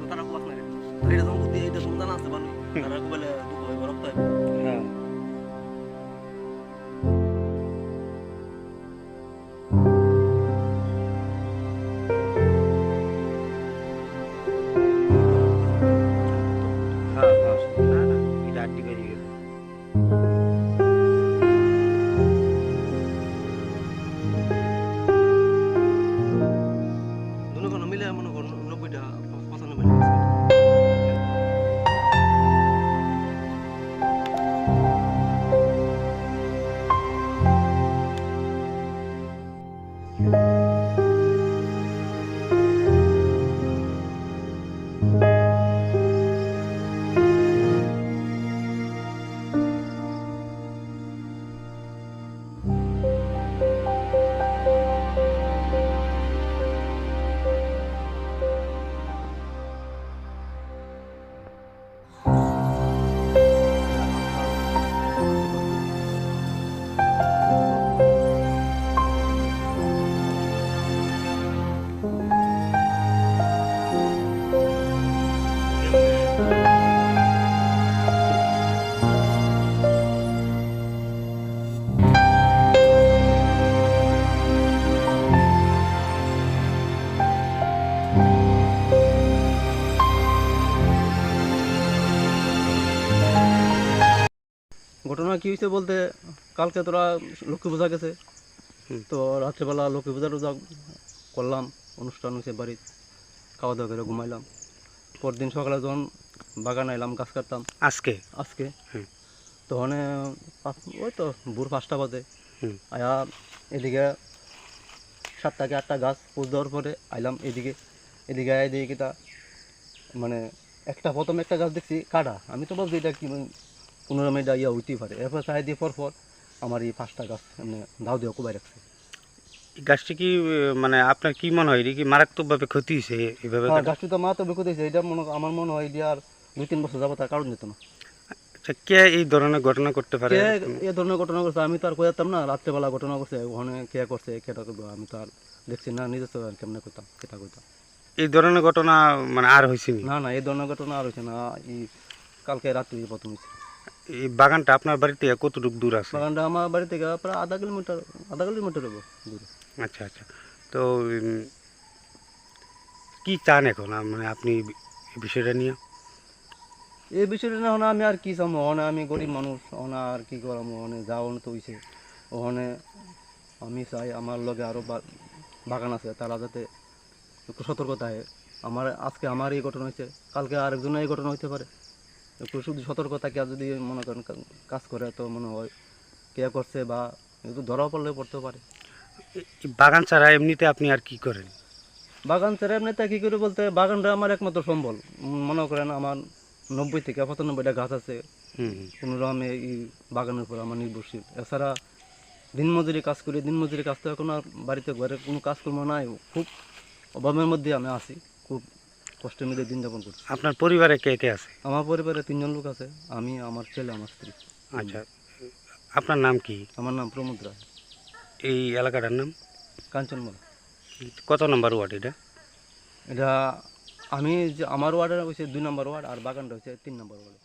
তো তারা কুয়াশ নাই তো এটা যখন বুদ্ধি এটা সন্তান আসতে পারবি তারা বলে দুঃখ হইব রক্ত হইব হ্যাঁ হ্যাঁ হ্যাঁ না না এটা আটটি বেরিয়ে গেল দুনো কোনো মিলে মনে করুন 90টা 95 আছে ঘটনা কি হয়েছে বলতে কালকে তোরা লক্ষ্মী পূজা গেছে তো রাত্রেবেলা লক্ষ্মী পূজা টুজা করলাম অনুষ্ঠান হয়েছে বাড়ির খাওয়া দাওয়া করে ঘুমাইলাম পরদিন সকালে যখন বাগান আইলাম গাছ কাটতাম আজকে আজকে তখন ওই তো ভোর 5টা বাজে আয়া এদিকে 7টা কি 8টা গাছ পোজ দেওয়ার পরে আইলাম এদিকে এদিকে আয় দিয়ে কিটা মানে প্রথম একটা গাছ দেখছি কাটা আমি তো ভাবছি এটা কি 15 মিনিট ইয়া হইতেই পারে এরপর চাই দিয়ে পর আমার এই 5টা গাছ এমনি ধাও দিয়ে কোবাই রাখছে এই গাছটি কি মানে আপনার কি মনে হয় এটা কি মারাত্মকভাবে ক্ষতি হয়েছে এইভাবে গাছটি তো মা তো বেঁকে দিয়েছে এটা আমার মনে হয় এটা আর 2-3 বছর যাবো তার কারণ যেত না আচ্ছা কে এই ধরনের ঘটনা করতে পারে এই ধরনের ঘটনা করছে আমি তো আর কইতাম না রাত্রেবেলা ঘটনা করছে ওখানে কে করছে কেটা করবো আমি তো আর দেখছি না নিজে তো কেমনে করতাম কেটা করতাম এই ধরনের ঘটনা মানে আর হয়েছে না না এই ধরনের ঘটনা আর হয়েছে না এই কালকে রাত্রি প্রথম হয়েছে এই বাগানটা আপনার বাড়ি থেকে কতটুকু দূর আছে বাগানটা আমার বাড়ি থেকে প্রায় আধা কিলোমিটার হবো দূরে আচ্ছা আচ্ছা তো কি চান এখন মানে আপনি এই বিষয়টা নিয়ে এই বিষয়টা না হলে আমি আর কি চাবো ওখানে আমি গরিব মানুষ ওখানে আর কি করাম ওখানে যাওয়ান তো হয়েছে ওখানে আমি চাই আমার লগে আরও বাগান আছে তারা যাতে একটু সতর্ক থাকে আজকে আমার এই ঘটনা হয়েছে কালকে আরেকজনের এই ঘটনা হইতে পারে একটু শুধু সতর্ক থাকে আর যদি মনে করেন কাজ করে তো মনে হয় কে করছে বা একটু ধরাও পড়লে পড়তেও পারে এই বাগান ছাড়া এমনিতে আপনি আর কি করেন বাগান ছেড়ে এমনিতে কী করে বলতে বাগানটা আমার একমাত্র সম্বল মনে করেন আমার 90 থেকে 95টা গাছ আছে কোনো রকমে এই বাগানের উপর আমার নির্ভরশীল এছাড়া দিনমজুরি কাজ করি দিনমজুরি কাজ তো এখন আর বাড়িতে ঘরে কোনো কাজকর্ম নাই খুব অভাবের মধ্যে আমি আছি খুব কষ্টের মধ্যে দিন যাপন করছি আপনার পরিবারে কে কে আছে আমার পরিবারে 3 জন লোক আছে আমি আমার ছেলে আমার স্ত্রী আচ্ছা আপনার নাম কি আমার নাম প্রমোদ রায় এই এলাকাটার নাম কাঞ্চনমালা কত নম্বর ওয়ার্ড এটা এটা আমি যে আমার ওয়ার্ডের হচ্ছে 2 নম্বর ওয়ার্ড আর বাগানটা হচ্ছে 3 নম্বর ওয়ার্ড